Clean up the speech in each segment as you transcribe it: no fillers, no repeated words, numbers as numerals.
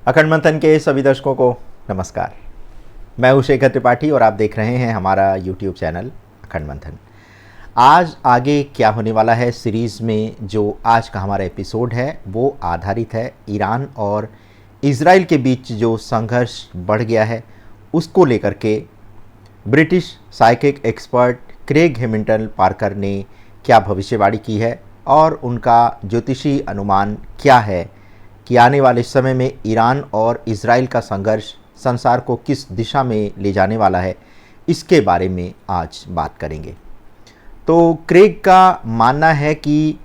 अखंड मंथन के सभी दर्शकों को नमस्कार। मैं हूं शेखर त्रिपाठी और आप देख रहे हैं हमारा यूट्यूब चैनल अखंड मंथन। आज आगे क्या होने वाला है सीरीज़ में, जो आज का हमारा एपिसोड है वो आधारित है ईरान और इजराइल के बीच जो संघर्ष बढ़ गया है उसको लेकर के British psychic expert Craig Hamilton Parker ने क्या भविष्यवाणी की है और उनका ज्योतिषी अनुमान क्या है कि आने वाले समय में ईरान और इजराइल का संघर्ष संसार को किस दिशा में ले जाने वाला है, इसके बारे में आज बात करेंगे। तो क्रेग का मानना है कि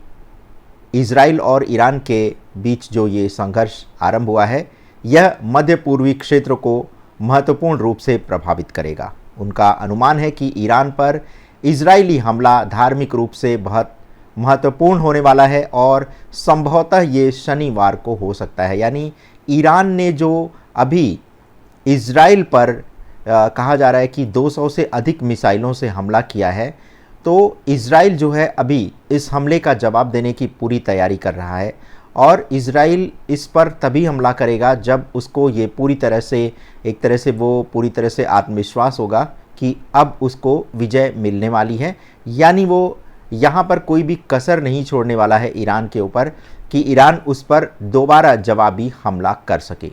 इजराइल और ईरान के बीच जो ये संघर्ष आरंभ हुआ है यह मध्य पूर्वी क्षेत्र को महत्वपूर्ण रूप से प्रभावित करेगा। उनका अनुमान है कि ईरान पर इजरायली हमला धार्मिक रूप से बहुत महत्वपूर्ण होने वाला है और संभवतः ये शनिवार को हो सकता है। यानी ईरान ने जो अभी इजराइल पर कहा जा रहा है कि 200 से अधिक मिसाइलों से हमला किया है, तो इजराइल जो है अभी इस हमले का जवाब देने की पूरी तैयारी कर रहा है और इजराइल इस पर तभी हमला करेगा जब उसको ये पूरी तरह से आत्मविश्वास होगा कि अब उसको विजय मिलने वाली है। यानी वो यहाँ पर कोई भी कसर नहीं छोड़ने वाला है ईरान के ऊपर कि ईरान उस पर दोबारा जवाबी हमला कर सके।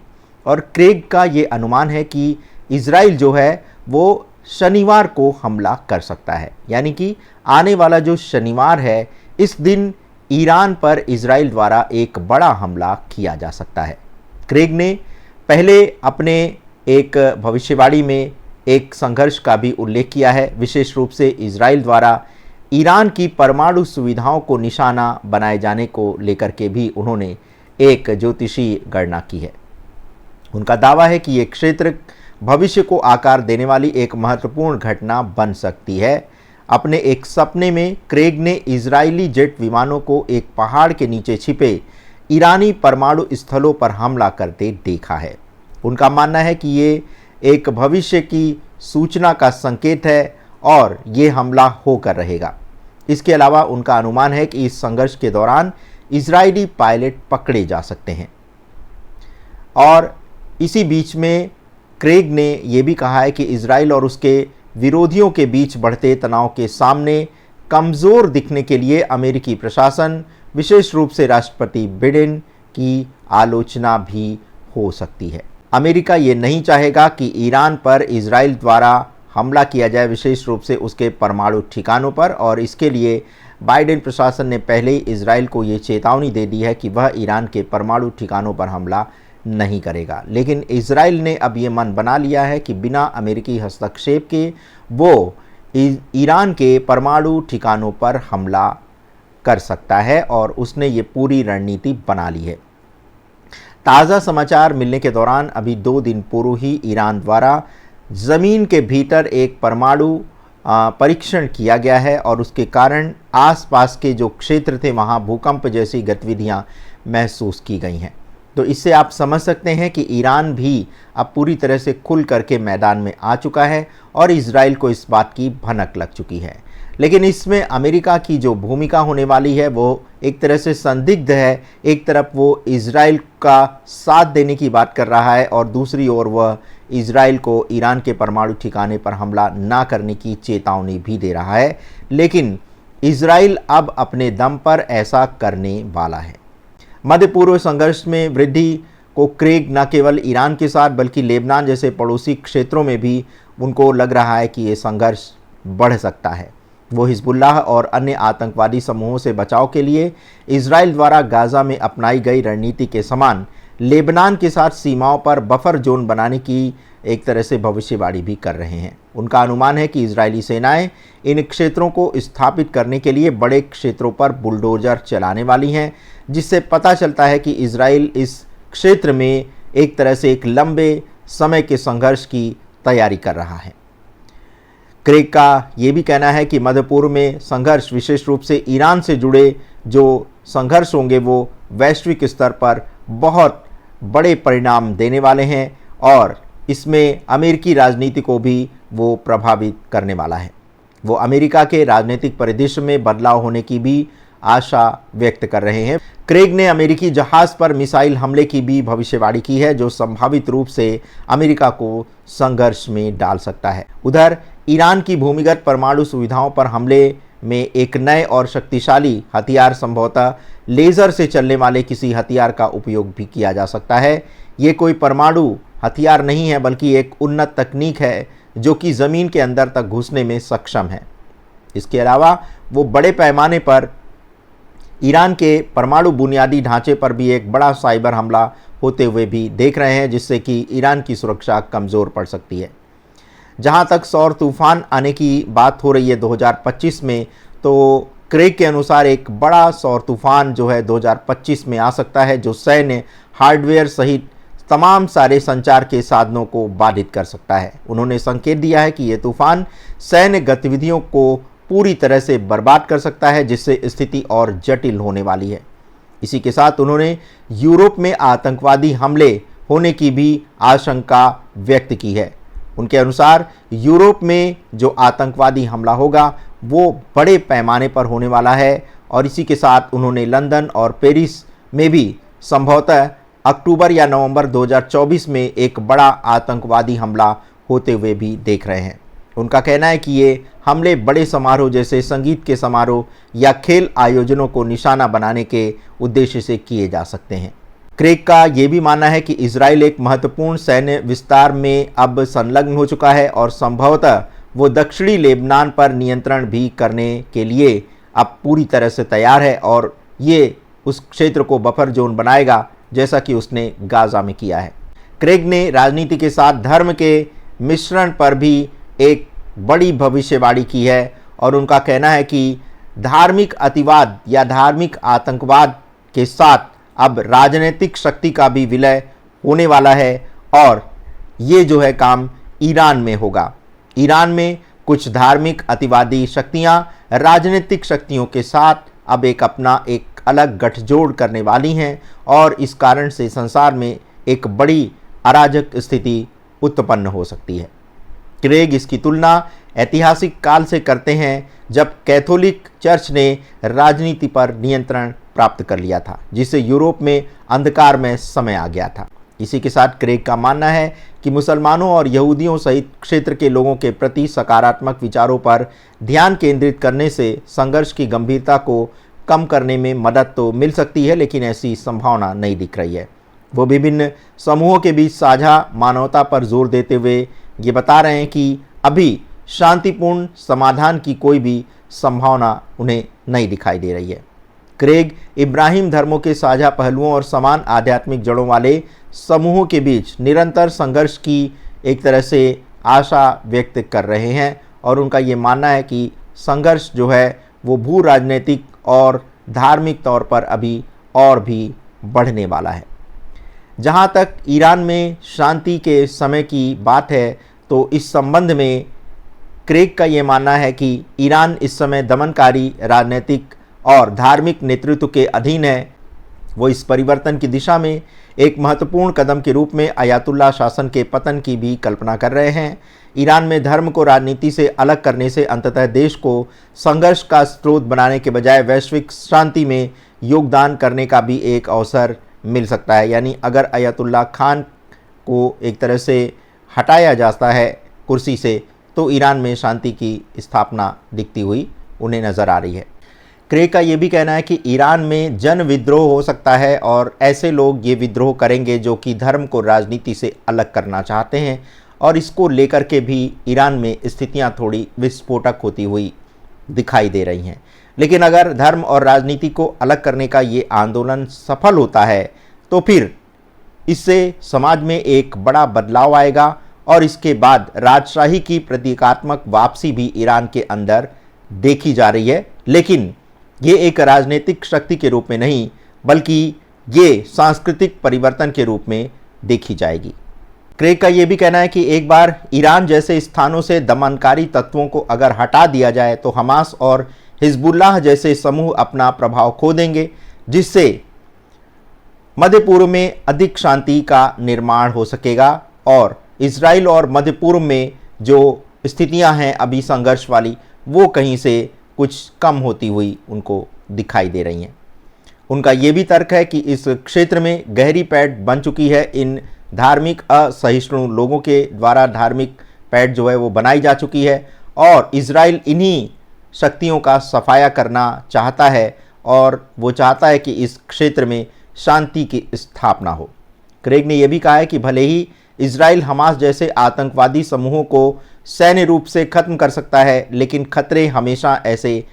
और क्रेग का ये अनुमान है कि इजराइल जो है वो शनिवार को हमला कर सकता है। यानी कि आने वाला जो शनिवार है इस दिन ईरान पर इजराइल द्वारा एक बड़ा हमला किया जा सकता है। क्रेग ने पहले अपने एक भविष्यवाणी में एक संघर्ष का भी उल्लेख किया है, विशेष रूप से इजराइल द्वारा ईरान की परमाणु सुविधाओं को निशाना बनाए जाने को लेकर के भी उन्होंने एक ज्योतिषी गणना की है। उनका दावा है कि ये क्षेत्र भविष्य को आकार देने वाली एक महत्वपूर्ण घटना बन सकती है। अपने एक सपने में क्रेग ने इजरायली जेट विमानों को एक पहाड़ के नीचे छिपे ईरानी परमाणु स्थलों पर हमला करते देखा है। उनका मानना है कि ये एक भविष्य की सूचना का संकेत है और ये हमला होकर रहेगा। इसके अलावा उनका अनुमान है कि इस संघर्ष के दौरान इजरायली पायलट पकड़े जा सकते हैं। और इसी बीच में क्रेग ने यह भी कहा है कि इजराइल और उसके विरोधियों के बीच बढ़ते तनाव के सामने कमज़ोर दिखने के लिए अमेरिकी प्रशासन, विशेष रूप से राष्ट्रपति बाइडेन की आलोचना भी हो सकती है। अमेरिका ये नहीं चाहेगा कि ईरान पर इजराइल द्वारा हमला किया जाए, विशेष रूप से उसके परमाणु ठिकानों पर, और इसके लिए बाइडेन प्रशासन ने पहले ही इजराइल को ये चेतावनी दे दी है कि वह ईरान के परमाणु ठिकानों पर हमला नहीं करेगा। लेकिन इजराइल ने अब ये मन बना लिया है कि बिना अमेरिकी हस्तक्षेप के वो ईरान के परमाणु ठिकानों पर हमला कर सकता है और उसने ये पूरी रणनीति बना ली है। ताज़ा समाचार मिलने के दौरान अभी 2 दिन पूर्व ही ईरान द्वारा ज़मीन के भीतर एक परमाणु परीक्षण किया गया है और उसके कारण आसपास के जो क्षेत्र थे वहाँ भूकंप जैसी गतिविधियाँ महसूस की गई हैं। तो इससे आप समझ सकते हैं कि ईरान भी अब पूरी तरह से खुल करके मैदान में आ चुका है और इजराइल को इस बात की भनक लग चुकी है। लेकिन इसमें अमेरिका की जो भूमिका होने वाली है वो एक तरह से संदिग्ध है। एक तरफ वो इजराइल का साथ देने की बात कर रहा है और दूसरी ओर वह इजराइल को ईरान के परमाणु ठिकाने पर हमला ना करने की चेतावनी भी दे रहा है। लेकिन इजराइल अब अपने दम पर ऐसा करने वाला है। मध्य पूर्व संघर्ष में वृद्धि को क्रेग न केवल ईरान के साथ बल्कि लेबनान जैसे पड़ोसी क्षेत्रों में भी उनको लग रहा है कि ये संघर्ष बढ़ सकता है। वो हिजबुल्लाह और अन्य आतंकवादी समूहों से बचाव के लिए इजराइल द्वारा गाज़ा में अपनाई गई रणनीति के समान लेबनान के साथ सीमाओं पर बफर जोन बनाने की एक तरह से भविष्यवाणी भी कर रहे हैं। उनका अनुमान है कि इजरायली सेनाएं इन क्षेत्रों को स्थापित करने के लिए बड़े क्षेत्रों पर बुलडोजर चलाने वाली हैं, जिससे पता चलता है कि इजराइल इस क्षेत्र में एक तरह से एक लंबे समय के संघर्ष की तैयारी कर रहा है। क्रेग का ये भी कहना है कि मध्य पूर्व में संघर्ष, विशेष रूप से ईरान से जुड़े जो संघर्ष होंगे, वो वैश्विक स्तर पर बहुत बड़े परिणाम देने वाले हैं और इसमें अमेरिकी राजनीति को भी वो प्रभावित करने वाला है। वो अमेरिका के राजनीतिक परिदृश्य में बदलाव होने की भी आशा व्यक्त कर रहे हैं। क्रेग ने अमेरिकी जहाज पर मिसाइल हमले की भी भविष्यवाणी की है, जो संभावित रूप से अमेरिका को संघर्ष में डाल सकता है। उधर ईरान की भूमिगत परमाणु सुविधाओं पर हमले में एक नए और शक्तिशाली हथियार, संभवतः लेज़र से चलने वाले किसी हथियार का उपयोग भी किया जा सकता है। ये कोई परमाणु हथियार नहीं है, बल्कि एक उन्नत तकनीक है जो कि ज़मीन के अंदर तक घुसने में सक्षम है। इसके अलावा वो बड़े पैमाने पर ईरान के परमाणु बुनियादी ढांचे पर भी एक बड़ा साइबर हमला होते हुए भी देख रहे हैं, जिससे कि ईरान की सुरक्षा कमज़ोर पड़ सकती है। जहां तक सौर तूफान आने की बात हो रही है 2025 में, तो क्रेग के अनुसार एक बड़ा सौर तूफान जो है 2025 में आ सकता है, जो सैन्य हार्डवेयर सहित तमाम सारे संचार के साधनों को बाधित कर सकता है। उन्होंने संकेत दिया है कि ये तूफान सैन्य गतिविधियों को पूरी तरह से बर्बाद कर सकता है, जिससे स्थिति और जटिल होने वाली है। इसी के साथ उन्होंने यूरोप में आतंकवादी हमले होने की भी आशंका व्यक्त की है। उनके अनुसार यूरोप में जो आतंकवादी हमला होगा वो बड़े पैमाने पर होने वाला है, और इसी के साथ उन्होंने लंदन और पेरिस में भी संभवतः अक्टूबर या नवंबर 2024 में एक बड़ा आतंकवादी हमला होते हुए भी देख रहे हैं। उनका कहना है कि ये हमले बड़े समारोह जैसे संगीत के समारोह या खेल आयोजनों को निशाना बनाने के उद्देश्य से किए जा सकते हैं। क्रेग का ये भी मानना है कि इजराइल एक महत्वपूर्ण सैन्य विस्तार में अब संलग्न हो चुका है, और संभवतः वो दक्षिणी लेबनान पर नियंत्रण भी करने के लिए अब पूरी तरह से तैयार है, और ये उस क्षेत्र को बफर जोन बनाएगा, जैसा कि उसने गाज़ा में किया है। क्रेग ने राजनीति के साथ धर्म के मिश्रण पर भी एक बड़ी भविष्यवाणी की है, और उनका कहना है कि धार्मिक अतिवाद या धार्मिक आतंकवाद के साथ अब राजनीतिक शक्ति का भी विलय होने वाला है, और ये जो है काम ईरान में होगा। ईरान में कुछ धार्मिक अतिवादी शक्तियां राजनीतिक शक्तियों के साथ अब एक अलग गठजोड़ करने वाली हैं, और इस कारण से संसार में एक बड़ी अराजक स्थिति उत्पन्न हो सकती है। क्रेग इसकी तुलना ऐतिहासिक काल से करते हैं, जब कैथोलिक चर्च ने राजनीति पर नियंत्रण प्राप्त कर लिया था, जिससे यूरोप में अंधकार में समय आ गया था। इसी के साथ क्रेग का मानना है कि मुसलमानों और यहूदियों सहित क्षेत्र के लोगों के प्रति सकारात्मक विचारों पर ध्यान केंद्रित करने से संघर्ष की गंभीरता को कम करने में मदद तो मिल सकती है, लेकिन ऐसी संभावना नहीं दिख रही है। वो विभिन्न समूहों के बीच साझा मानवता पर जोर देते हुए ये बता रहे हैं कि अभी शांतिपूर्ण समाधान की कोई भी संभावना उन्हें नहीं दिखाई दे रही है। क्रेग इब्राहिम धर्मों के साझा पहलुओं और समान आध्यात्मिक जड़ों वाले समूहों के बीच निरंतर संघर्ष की एक तरह से आशा व्यक्त कर रहे हैं, और उनका ये मानना है कि संघर्ष जो है वो भू राजनीतिक और धार्मिक तौर पर अभी और भी बढ़ने वाला है। जहाँ तक ईरान में शांति के समय की बात है, तो इस संबंध में क्रेग का ये मानना है कि ईरान इस समय दमनकारी राजनीतिक और धार्मिक नेतृत्व के अधीन है। वो इस परिवर्तन की दिशा में एक महत्वपूर्ण कदम के रूप में अयातुल्ला शासन के पतन की भी कल्पना कर रहे हैं। ईरान में धर्म को राजनीति से अलग करने से अंततः देश को संघर्ष का स्रोत बनाने के बजाय वैश्विक शांति में योगदान करने का भी एक अवसर मिल सकता है। यानी अगर अयातुल्ला खान को एक तरह से हटाया जाता है कुर्सी से, तो ईरान में शांति की स्थापना दिखती हुई उन्हें नज़र आ रही है। क्रेग का ये भी कहना है कि ईरान में जन विद्रोह हो सकता है, और ऐसे लोग ये विद्रोह करेंगे जो कि धर्म को राजनीति से अलग करना चाहते हैं, और इसको लेकर के भी ईरान में स्थितियां थोड़ी विस्फोटक होती हुई दिखाई दे रही हैं। लेकिन अगर धर्म और राजनीति को अलग करने का ये आंदोलन सफल होता है, तो फिर इससे समाज में एक बड़ा बदलाव आएगा, और इसके बाद राजशाही की प्रतीकात्मक वापसी भी ईरान के अंदर देखी जा रही है। लेकिन ये एक राजनीतिक शक्ति के रूप में नहीं, बल्कि ये सांस्कृतिक परिवर्तन के रूप में देखी जाएगी। क्रेग का ये भी कहना है कि एक बार ईरान जैसे स्थानों से दमनकारी तत्वों को अगर हटा दिया जाए, तो हमास और हिजबुल्लाह जैसे समूह अपना प्रभाव खो देंगे, जिससे मध्य पूर्व में अधिक शांति का निर्माण हो सकेगा, और इजराइल और मध्य पूर्व में जो स्थितियां हैं अभी संघर्ष वाली, वो कहीं से कुछ कम होती हुई उनको दिखाई दे रही हैं। उनका ये भी तर्क है कि इस क्षेत्र में गहरी पैठ बन चुकी है। इन धार्मिक असहिष्णु लोगों के द्वारा धार्मिक पैठ जो है वो बनाई जा चुकी है और इजराइल इन्हीं शक्तियों का सफाया करना चाहता है और वो चाहता है कि इस क्षेत्र में शांति की स्थापना हो। क्रेग ने यह भी कहा है कि भले ही इजराइल हमास जैसे आतंकवादी समूहों को सैन्य रूप से खत्म कर सकता है, लेकिन खतरे हमेशा ऐसे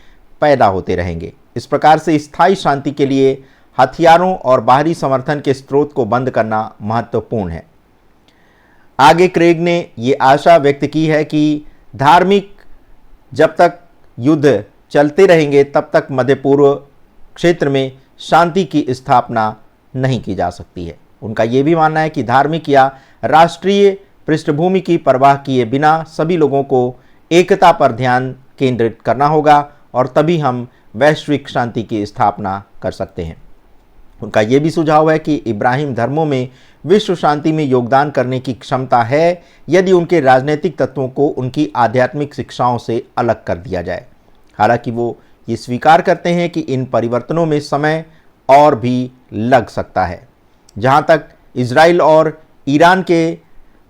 पैदा होते रहेंगे। इस प्रकार से स्थायी शांति के लिए हथियारों और बाहरी समर्थन के स्रोत को बंद करना महत्वपूर्ण है। आगे क्रेग ने ये आशा व्यक्त की है कि धार्मिक जब तक युद्ध चलते रहेंगे तब तक मध्य पूर्व क्षेत्र में शांति की स्थापना नहीं की जा सकती है। उनका ये भी मानना है कि धार्मिक या राष्ट्रीय पृष्ठभूमि की परवाह किए बिना सभी लोगों को एकता पर ध्यान केंद्रित करना होगा और तभी हम वैश्विक शांति की स्थापना कर सकते हैं। उनका ये भी सुझाव है कि इब्राहिम धर्मों में विश्व शांति में योगदान करने की क्षमता है यदि उनके राजनीतिक तत्वों को उनकी आध्यात्मिक शिक्षाओं से अलग कर दिया जाए। हालांकि वो ये स्वीकार करते हैं कि इन परिवर्तनों में समय और भी लग सकता है। जहां तक इजराइल और ईरान के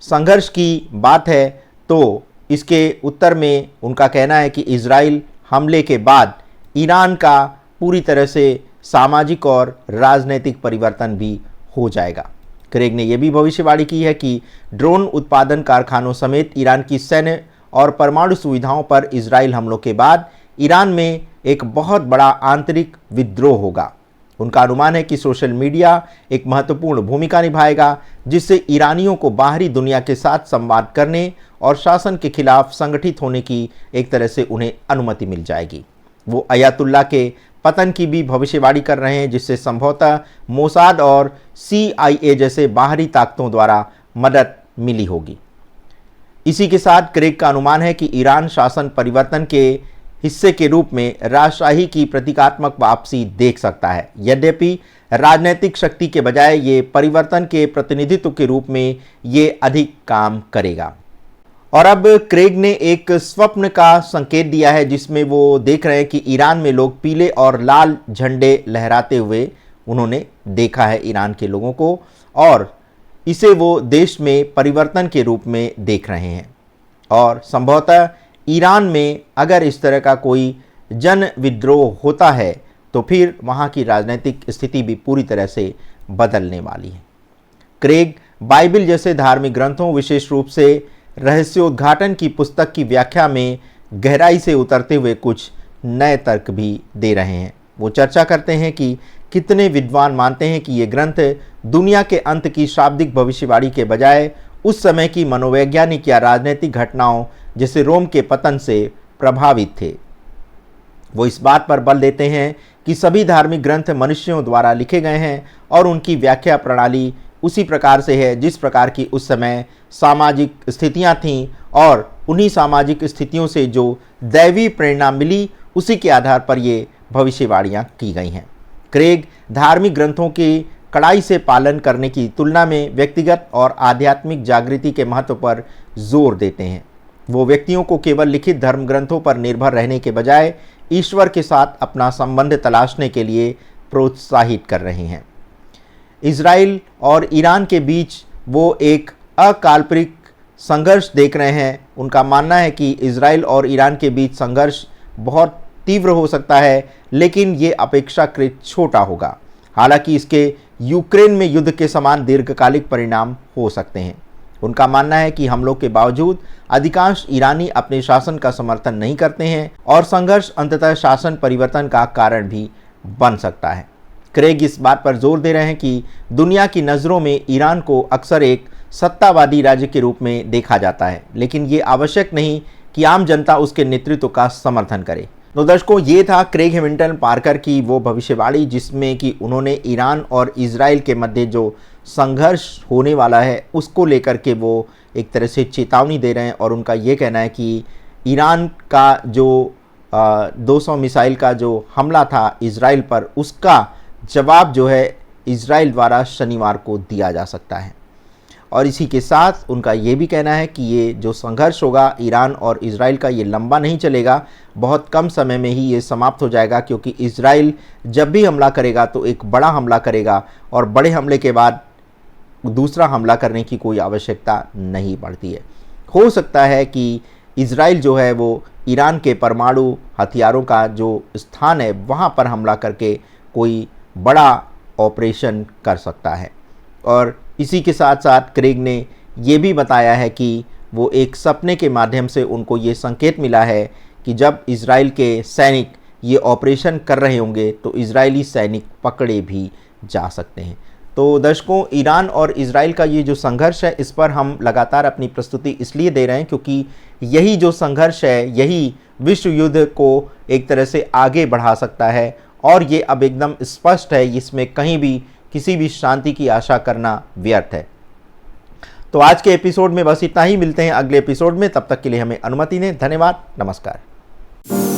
संघर्ष की बात है तो इसके उत्तर में उनका कहना है कि इजराइल हमले के बाद ईरान का पूरी तरह से सामाजिक और राजनीतिक परिवर्तन भी हो जाएगा। क्रेग ने यह भी भविष्यवाणी की है कि ड्रोन उत्पादन कारखानों समेत ईरान की सैन्य और परमाणु सुविधाओं पर इजराइल हमलों के बाद ईरान में एक बहुत बड़ा आंतरिक विद्रोह होगा। उनका अनुमान है कि सोशल मीडिया एक महत्वपूर्ण भूमिका निभाएगा, जिससे ईरानियों को बाहरी दुनिया के साथ संवाद करने और शासन के खिलाफ संगठित होने की एक तरह से उन्हें अनुमति मिल जाएगी। वो अयातुल्ला के पतन की भी भविष्यवाणी कर रहे हैं, जिससे संभवतः मोसाद और CIA जैसे बाहरी ताकतों द्वारा मदद मिली होगी। इसी के साथ क्रेग का अनुमान है कि ईरान शासन परिवर्तन के हिस्से के रूप में राजशाही की प्रतीकात्मक वापसी देख सकता है। यद्यपि राजनीतिक शक्ति के बजाय ये परिवर्तन के प्रतिनिधित्व के रूप में ये अधिक काम करेगा। और अब क्रेग ने एक स्वप्न का संकेत दिया है, जिसमें वो देख रहे हैं कि ईरान में लोग पीले और लाल झंडे लहराते हुए उन्होंने देखा है ईरान के लोगों को, और इसे वो देश में परिवर्तन के रूप में देख रहे हैं। और संभवतः ईरान में अगर इस तरह का कोई जन विद्रोह होता है तो फिर वहाँ की राजनीतिक स्थिति भी पूरी तरह से बदलने वाली है। क्रेग बाइबिल जैसे धार्मिक ग्रंथों, विशेष रूप से रहस्योद्घाटन की पुस्तक की व्याख्या में गहराई से उतरते हुए कुछ नए तर्क भी दे रहे हैं। वो चर्चा करते हैं कि कितने विद्वान मानते हैं कि ये ग्रंथ दुनिया के अंत की शाब्दिक भविष्यवाणी के बजाय उस समय की मनोवैज्ञानिक या राजनीतिक घटनाओं जैसे रोम के पतन से प्रभावित थे। वो इस बात पर बल देते हैं कि सभी धार्मिक ग्रंथ मनुष्यों द्वारा लिखे गए हैं और उनकी व्याख्या प्रणाली उसी प्रकार से है जिस प्रकार की उस समय सामाजिक स्थितियां थीं, और उन्हीं सामाजिक स्थितियों से जो दैवी प्रेरणा मिली उसी के आधार पर ये भविष्यवाणियाँ की गई हैं। क्रेग धार्मिक ग्रंथों की कड़ाई से पालन करने की तुलना में व्यक्तिगत और आध्यात्मिक जागृति के महत्व पर जोर देते हैं। वो व्यक्तियों को केवल लिखित धर्म ग्रंथों पर निर्भर रहने के बजाय ईश्वर के साथ अपना संबंध तलाशने के लिए प्रोत्साहित कर रहे हैं। इजराइल और ईरान के बीच वो एक अकाल्पनिक संघर्ष देख रहे हैं। उनका मानना है कि इजराइल और ईरान के बीच संघर्ष बहुत तीव्र हो सकता है, लेकिन ये अपेक्षाकृत छोटा होगा। हालांकि इसके यूक्रेन में युद्ध के समान दीर्घकालिक परिणाम हो सकते हैं। उनका मानना है कि हमलों के बावजूद अधिकांश ईरानी अपने शासन का समर्थन नहीं करते हैं और संघर्ष अंततः शासन परिवर्तन का कारण भी बन सकता है। क्रेग इस बात पर जोर दे रहे हैं कि दुनिया की नज़रों में ईरान को अक्सर एक सत्तावादी राज्य के रूप में देखा जाता है, लेकिन ये आवश्यक नहीं कि आम जनता उसके नेतृत्व का समर्थन करे। तो दर्शकों, ये था क्रेग हैमिल्टन पार्कर की वो भविष्यवाणी जिसमें कि उन्होंने ईरान और इजराइल के मध्य जो संघर्ष होने वाला है उसको लेकर के वो एक तरह से चेतावनी दे रहे हैं। और उनका ये कहना है कि ईरान का जो 200 मिसाइल का जो हमला था इजराइल पर, उसका जवाब जो है इजराइल द्वारा शनिवार को दिया जा सकता है। और इसी के साथ उनका ये भी कहना है कि ये जो संघर्ष होगा ईरान और इजराइल का, ये लंबा नहीं चलेगा, बहुत कम समय में ही ये समाप्त हो जाएगा, क्योंकि इजराइल जब भी हमला करेगा तो एक बड़ा हमला करेगा और बड़े हमले के बाद दूसरा हमला करने की कोई आवश्यकता नहीं पड़ती है। हो सकता है कि इजराइल जो है वो ईरान के परमाणु हथियारों का जो स्थान है वहाँ पर हमला करके कोई बड़ा ऑपरेशन कर सकता है। और इसी के साथ साथ क्रेग ने ये भी बताया है कि वो एक सपने के माध्यम से उनको ये संकेत मिला है कि जब इजराइल के सैनिक ये ऑपरेशन कर रहे होंगे तो इजरायली सैनिक पकड़े भी जा सकते हैं। तो दर्शकों, ईरान और इजराइल का ये जो संघर्ष है इस पर हम लगातार अपनी प्रस्तुति इसलिए दे रहे हैं क्योंकि यही जो संघर्ष है यही विश्व युद्ध को एक तरह से आगे बढ़ा सकता है और ये अब एकदम स्पष्ट है, इसमें कहीं भी किसी भी शांति की आशा करना व्यर्थ है। तो आज के एपिसोड में बस इतना ही, मिलते हैं अगले एपिसोड में, तब तक के लिए हमें अनुमति दें। धन्यवाद, नमस्कार।